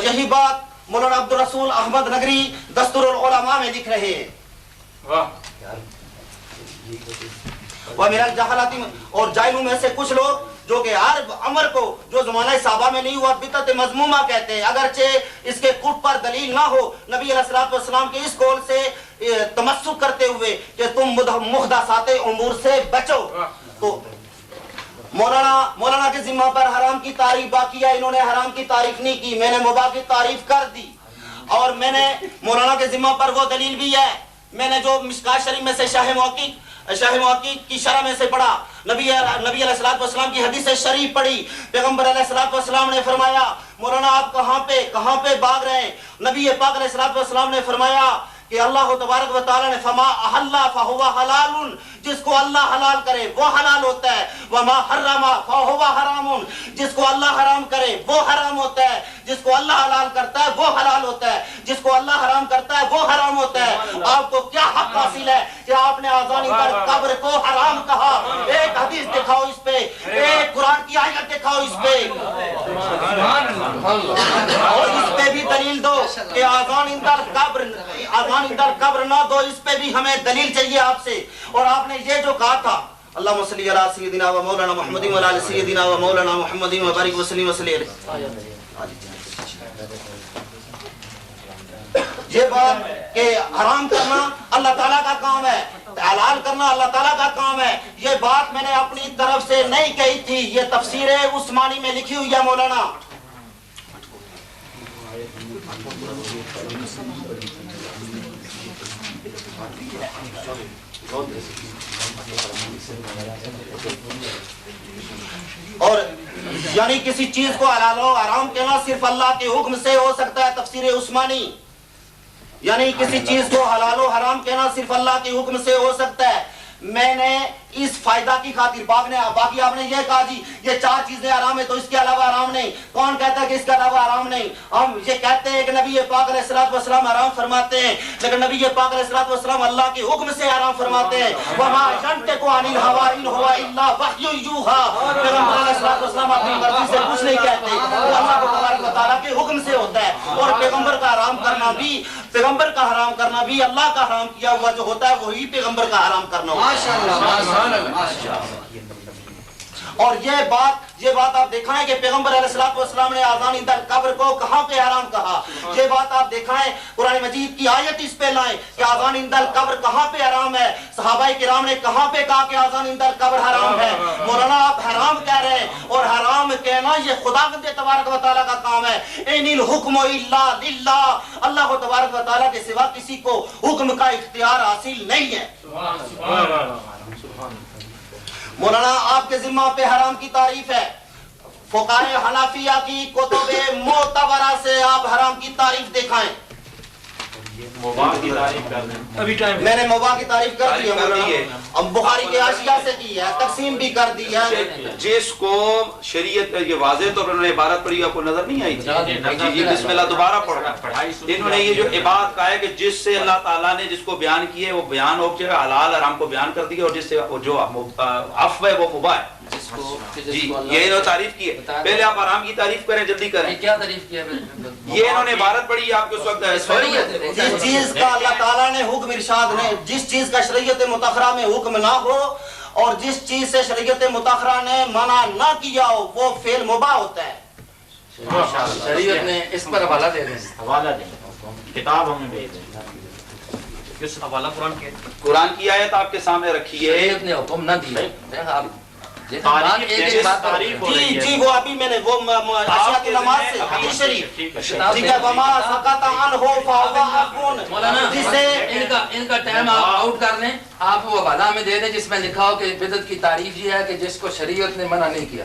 اور یہی بات مولانا عبد الرسول احمد نگری دستور العلماء میں لکھ رہے ہیں. وَمِنَ الْجَهَلَةِ اور جاہلوں میں سے کچھ لوگ جو کہ ہر امر کو جو زمانہ صحابہ میں نہیں ہوا بدعت مذمومہ کہتے ہیں، اگرچہ اس کے کفر پر دلیل نہ ہو. نبی علیہ الصلوۃ والسلام کے اس قول سے تمسک کرتے ہوئے کہ تم محدثات امور سے بچو. تو مولانا کے ذمہ پر حرام کی تعریف باقی ہے. انہوں نے حرام کی تعریف نہیں کی، میں نے مباح کی تعریف کر دی. اور میں نے مولانا کے ذمہ پر وہ دلیل بھی ہے، میں نے جو مشکات شریف میں سے شاہ محقق کی شرح میں سے پڑھا، نبی علیہ الصلوۃ والسلام کی حدیث شریف پڑھی. پیغمبر علیہ الصلوۃ والسلام نے فرمایا مولانا آپ کہاں پہ بھاگ رہے ہیں؟ نبی پاک علیہ الصلوۃ والسلام نے فرمایا کہ اللہ تبارک و تعالی نے فما احل فہو حلال، جس کو اللہ حلال کرے وہ حلال ہوتا ہے. وما حرم فہو حرام، جس کو اللہ حرام کرے وہ حرام ہوتا ہے. جس کو اللہ حلال کرتا ہے وہ حلال ہوتا ہے، جس کو اللہ حرام کرتا ہے وہ حرام ہوتا ہے. آپ کو کیا حق حاصل ہے کہ آپ نے آذان قبر کو حرام کہا؟ ایک حدیث دکھاؤ اس پہ، ایک قرآن کی آیت دکھاؤ اس پہ، اور اس پہ بھی دلیل دو کہ آذان اندر قبر نہ دو. اس پہ بھی ہمیں دلیل چاہیے آپ سے. اور آپ نے یہ جو کہا تھا اللہم صلی علی سیدنا و مولانا محمد و علی سیدنا و مولانا محمد و بارک وسلم وسلم، یہ بات کہ حرام کرنا اللہ تعالیٰ کا کام ہے، حلال کرنا اللہ تعالیٰ کا کام ہے، یہ بات میں نے اپنی طرف سے نہیں کہی تھی. یہ تفسیر عثمانی میں لکھی ہوئی ہے مولانا. اور یعنی کسی چیز کو حلال و حرام کہنا صرف اللہ کے حکم سے ہو سکتا ہے. تفسیر عثمانی یعنی کسی چیز کو حلال و حرام کہنا صرف اللہ کے حکم سے ہو سکتا ہے. میں نے اس فائدہ کی خاطر باقی آپ نے یہ کہا جی یہ 4 چیزیں حرام ہیں تو اس کے علاوہ حرام نہیں. کون کہتا ہے کہ اس کے علاوہ حرام نہیں؟ ہم یہ کہتے ہیں کہ نبی پاک علیہ الصلوۃ والسلام حرام فرماتے ہیں، لیکن نبی پاک علیہ الصلوۃ والسلام اللہ کے حکم سے حرام فرماتے ہیں. وما ينطق عن الهوى ان هو الا وحی یوحى. پیغمبر علیہ الصلوۃ والسلام اپنی مرضی سے کچھ نہیں کہتے، وہ اللہ تبارک و تعالیٰ کے حکم سے ہوتا ہے. اور پیغمبر کا حرام کرنا بھی اللہ کا حرام کیا ہوا جو ہوتا ہے وہی پیغمبر کا حرام کرنا ہوتا ہے. اور یہ بات آپ دیکھائیں کہ پیغمبر علیہ الصلوۃ والسلام نے آذان عند القبر کو کہاں پہ حرام کہا. یہ بات آپ دیکھائیں قرآن مجید کی آیت اس پہ لائیں کہ آذان عند القبر کہاں پہ حرام ہے. صحابہ کرام نے کہاں پہ کہا کہ آذان عند القبر حرام ہے؟ مولانا آپ حرام کہہ رہے ہیں، اور حرام کہنا یہ خداوند تبارک و تعالیٰ کا کام ہے. ان الحکم الا للہ، اللہ تبارک و تعالیٰ کے سوا کسی کو حکم کا اختیار حاصل نہیں ہے. مولانا آپ کے ذمہ پہ حرام کی تعریف ہے. فقہائے حنفیہ کی کتب معتبرہ سے آپ حرام کی تعریف دکھائیں. مباح کی تعریف کر دیں. میں نے مباح کی تعریف کر دی ہے مولانا، اب بخاری کے حاشیہ سے کی ہے، تقسیم بھی کر دی ہے. جس کو شریعت یہ واضح طور پر انہوں نے عبارت پڑھی، آپ کو نظر نہیں آئی تھی؟ جی بسم اللہ دوبارہ پڑھا. انہوں نے یہ جو عبارت کہا ہے کہ جس سے اللہ تعالیٰ نے جس کو بیان کی ہے وہ بیان ہو کے حلال حرام کو بیان کر دیا، اور جس سے جو عفو ہے وہ مباح ہے. جی یہ انہوں نے تعریف کی ہے. پہلے آپ حرام کی تعریف کریں، جلدی کریں. کیا تعریف کیا ہے؟ یہ انہوں نے عبارت پڑھی آپ کو اس وقت. جس چیز کا اللہ تعالیٰ نے حکم ارشاد نے، جس چیز کا شریعت مطہرہ میں حکم نہ ہو اور جس چیز سے شریعت مطہرہ نے منع نہ کیا ہو وہ فعل مباح ہوتا ہے. شریعت نے اس پر حوالہ دے دیں، حوالہ دیں، کتاب ہمیں بھیج دیں. کس حوالہ؟ قرآن کی آیت آپ کے سامنے رکھی ہے. شریعت نے حکم نہ دیا. آپ جی وہ ابھی میں نے وہ عشاء کی نماز سے حدیث شریف ٹھیک ہے. وما سقط عنہ فهو عفو. مولانا ان کا ٹائم آپ آؤٹ کر لیں. آپ وہ حوالہ میں دے دیں جس میں لکھا ہو کہ بدعت کی تعریف یہ ہے کہ جس کو شریعت نے منع نہیں کیا.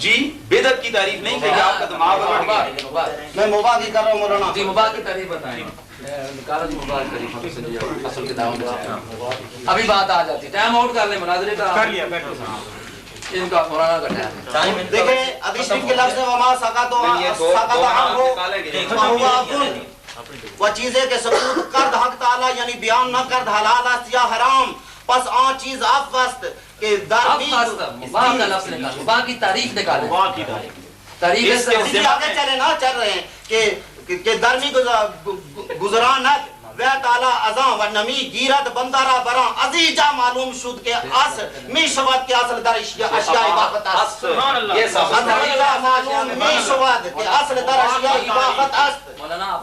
جی بدعت کی تعریف نہیں کہ آپ کا دماغ بڑھ گیا. میں مباح کی کر رہا ہوں مولانا. جی مباح کی تعریف بتائیں. اصل کتاب ابھی بات آ جاتی. ٹائم آؤٹ کر لیں مناظرے کا. کر لیا ان کا مولانا کا ٹائم. دیکھیں حدیث شریف کے لفظ وما سقط عنہ فهو عفو، وہ چیزیں کہ سکوت کرد حق تعالی یعنی بیان نہ کرد حلال است یا حرام، پس آن چیز آپ وست کہ مباح کا لفظ نکالو، مباح کی تعریف نکالو. مباح کی تعریف تعریف آگے چلے نا. کہہ رہے ہیں کہ درمی گزرانت و تعالی ازاں و نمی گیرت بندارا براں عزیجہ معلوم شد کے اصل می شود کے اصل در اشیاء باقت است. یہ سب عزیجہ معلوم می شود کے اصل در اشیاء باقت است.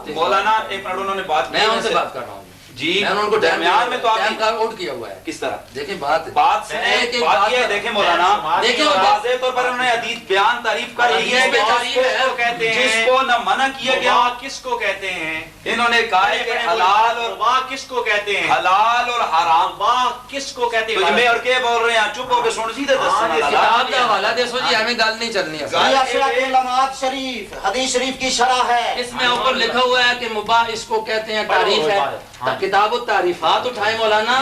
مولانا ایک منٹ انہوں نے بات میں ان سے بات کر رہا ہوں جی میں نے ان کو درمیان میں تو ٹائم آپ کا آؤٹ کیا ہوا ہے. کس طرح دیکھیں بات سنیں بات یہ ہے دیکھیں مولانا دیکھیں واضح طور پر انہوں نے حدیث بیان تعریف کر رہی ہے کہ جس کو نہ منع کیا گیا کس کو کہتے ہیں انہوں نے کہا ہے کہ حلال اور واہ کس کو کہتے ہیں حلال اور حرام واہ کس کو کہتے تو ہیں میں اور کیا بول رہے ہیں چپ ہو کے سن سیدھے کتاب کا حوالہ دے سو جی ہمیں گل نہیں چلنی ہے. یہ اشراط العلمات شریف حدیث شریف کی شرح ہے. اس میں اوپر لکھا ہوا ہے کہ مباح اس کو کہتے ہیں تعریف ہے. کتاب التعریفات اٹھائیں مولانا,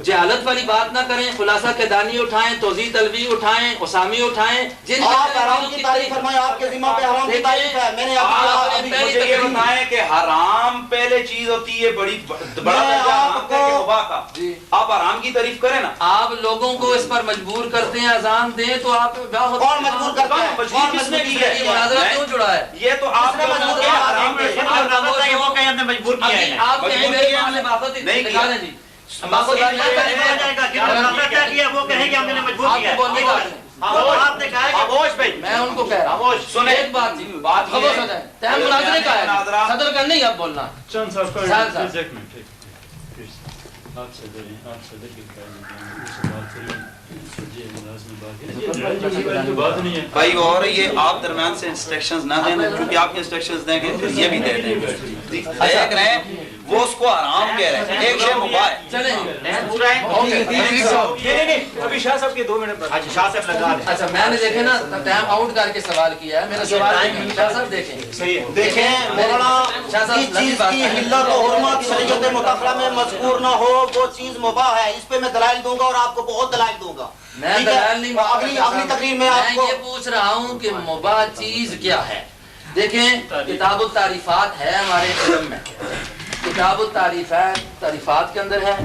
جہالت والی بات نہ کریں, خلاصہ کدانی اٹھائیں, توضیح تلوی اٹھائیں, اسامی اٹھائیں. جن آپ حرام کی تعریف فرمائیں, آپ کے ذمہ پہ حرام کی تعریف ہے. میں نے مجھے یہ بتائیں کہ حرام پہلے چیز ہوتی ہے بڑی بڑا آپ حرام کی تعریف کریں نا. آپ لوگوں کو اس پر مجبور کرتے ہیں اذان دیں تو آپ کون مجبور کرتا ہے؟ کس نے کی ہے؟ مناظرہ کیوں جڑا ہے؟ یہ تو آپ نے مجبور کیا حرام پہ. وہ کہیں ہم نے مجبور کیا ہے آپ کہیں میرے پاس باقت نہیں دکھا دیں جی. کیا کیا وہ کہیں کہ ہم نے مجبور آپ کیا کو بولنے کا آپ نے کہا خاموش بھائی میں ان کو کہہ رہا ہوں سنیں ایک بات جی بات یہ خاموش ہو جائیں. ٹائم مناظرے کا ہے, صدر کا نہیں اب بولنا. چند صاحب صاحب صاحب ایک منٹ آپ صدر ہیں, آپ صدر کے قائم بات کریں جی ملازم بات نہیں ہے بھائی اور یہ آپ درمیان سے انسٹرکشنز نہ دیں کیونکہ آپ کے انسٹرکشنز دیں گے پھر یہ بھی دے دیں گے. ایک رہے وہ اس کو حرام کہہ رہے ہیں, ایک شے مباح ہے. چلیں پورا ہے نہیں ابھی شاہ صاحب کے 2 منٹ اچھا شاہ صاحب لگا دیں. اچھا میں نے دیکھے نا ٹائم آؤٹ کر کے سوال کیا ہے. میرا سوال شاہ صاحب دیکھیں صحیح ہے. دیکھیں مولانا, جس چیز کی حلت و حرمت شریعت مطہرہ میں مذکور نہ ہو وہ چیز مباح ہے. اس پہ میں دلائل دوں گا اور آپ کو بہت دلائل دوں گا. میں دلائل نہیں, اگلی تقریر میں آپ کو یہ پوچھ رہا ہوں کہ مباح چیز کیا ہے. دیکھیں کتاب التعریفات ہے ہمارے علم میں, کتاب التعریفات کے اندر ہے.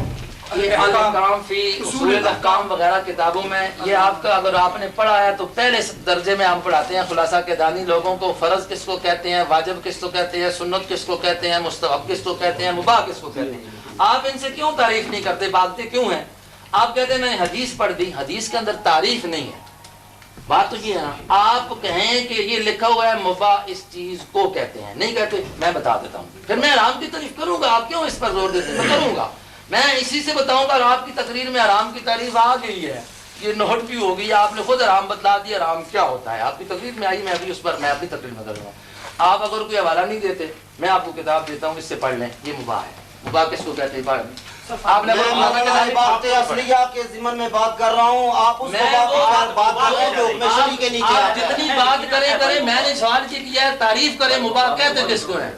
یہ الاحکام فی اصول الاحکام وغیرہ کتابوں میں یہ آپ کا اگر آپ نے پڑھا ہے تو پہلے درجے میں ہم پڑھاتے ہیں خلاصہ کدانی لوگوں کو. فرض کس کو کہتے ہیں, واجب کس کو کہتے ہیں, سنت کس کو کہتے ہیں, مستحب کس کو کہتے ہیں, مباح کس کو کہتے ہیں. آپ ان سے کیوں تعریف نہیں کرتے, بھاگتے کیوں ہیں؟ آپ کہتے ہیں میں نے حدیث پڑھ دی, حدیث کے اندر تعریف نہیں ہے. بات تو یہ ہے نا, آپ کہیں کہ یہ لکھا ہوا ہے مباح اس چیز کو کہتے ہیں, نہیں کہتے. میں بتا دیتا ہوں, پھر میں حرام کی تعریف کروں گا. آپ کیوں اس پر زور دیتے ہیں؟ میں کروں گا. میں اسی سے بتاؤں گا. آپ کی تقریر میں حرام کی تعریف آ گئی ہے, یہ نوٹ بھی ہو گئی, آپ نے خود حرام بتلا دیا. حرام کیا ہوتا ہے آپ کی تقریر میں آئی, میں ابھی اس پر میں اپنی تقریر میں کروں گا. آپ اگر کوئی حوالہ نہیں دیتے, میں آپ کو کتاب دیتا ہوں, اس سے پڑھ لیں. یہ مباح ہے. مباح کس کو کہتے ہیں؟ آپ نے بات اصلیہ کے ضمن میں بات کر رہا ہوں, آپ اس بات کر رہے ہیں جو حکم شرعی کے نیچے ہے. جتنی بات کریں میں نے سوال کیا ہے تعریف کریں. مباح کہتے کس کو ہے؟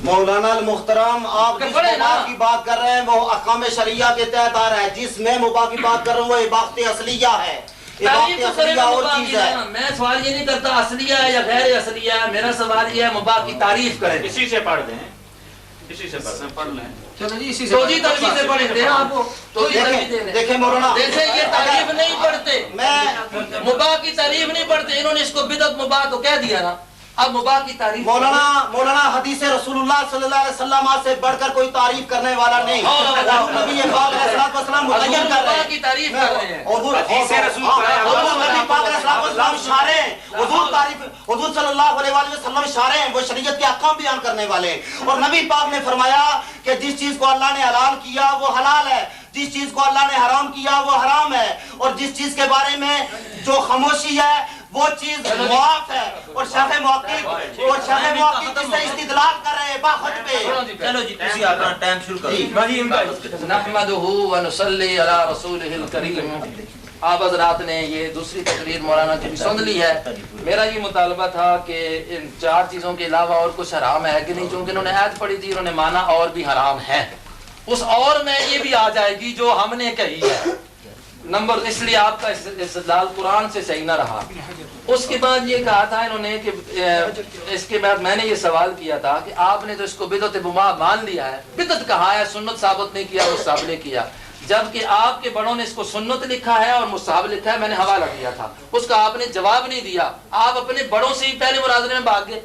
مولانا المحترم, آپ جس مباح کی بات کر رہے ہیں وہ احکام شرعیہ کے تحت آ رہا ہے. جس میں مباح کی بات کر رہا ہوں وہ اباحت اصلیہ ہے. اباحت اصلیہ اور چیز ہے. میں سوال یہ نہیں کرتا اصلیہ ہے یا غیر اصلیہ ہے, میرا سوال یہ ہے مباح کی تعریف کریں. اسی سے پڑھ دیں, اسی سے پڑھ لیں. چلو جی اسی سے توجیہ تلوی سے پڑھیں دیں آپ کو. دیکھیں مولانا, دیکھیں یہ تعریف نہیں پڑھتے, میں مباح کی تعریف نہیں پڑھتے. انہوں نے اس کو بدعت مباح تو کہہ دیا نا. اب مباح کی تعریف مولانا حدیث رسول اللہ صلی اللہ علیہ وسلم سے بڑھ کر کوئی تعریف کرنے والا نہیں. نبی پاک علیہ السلام متعین کر رہے ہیں کی تعریف کر رہے ہیں. حدیث رسول نبی پاک علیہ السلام شارع ہیں, حضور صلی اللہ علیہ وسلم شارع ہیں, وہ شریعت کے احکام بیان کرنے والے ہیں. اور نبی پاک نے فرمایا کہ جس چیز کو اللہ نے حلال کیا وہ حلال ہے, جس چیز کو اللہ نے حرام کیا وہ حرام ہے, اور جس چیز کے بارے میں جو خاموشی ہے وہ چیز معاف ہے. اور شیخ محقق اس سے استدلال کر رہے ہیں باخت پہ. چلو جی تسی اپنا ٹائم شروع کرو. نحمدہ ونصلی علی رسولہ الکریم. آپ حضرات نے یہ دوسری تقریر مولانا کی بھی سن لی ہے. میرا یہ مطالبہ تھا کہ ان 4 چیزوں کے علاوہ اور کچھ حرام ہے کہ نہیں, چونکہ انہوں نے آیت پڑھی تھی, انہوں نے مانا اور بھی حرام ہے. اس اور میں یہ بھی آ جائے گی جو ہم نے کہی ہے. نمبر اس لیے آپ کا استدلال قرآن سے صحیح نہ رہا. اس کے بعد یہ کہا تھا انہوں نے کہ اس کے بعد میں نے یہ سوال کیا تھا کہ آپ نے تو اس کو بدعت مباح مان لیا ہے. بدعت کہا ہے, سنت ثابت نہیں کیا, وہ صاحب نے کیا. جبکہ آپ کے بڑوں نے اس کو سنت لکھا ہے اور مستحب لکھا ہے. میں نے حوالہ دیا تھا, اس کا آپ نے جواب نہیں دیا, آپ اپنے بڑوں سے ہی پہلے مناظرے میں بھاگ گئے.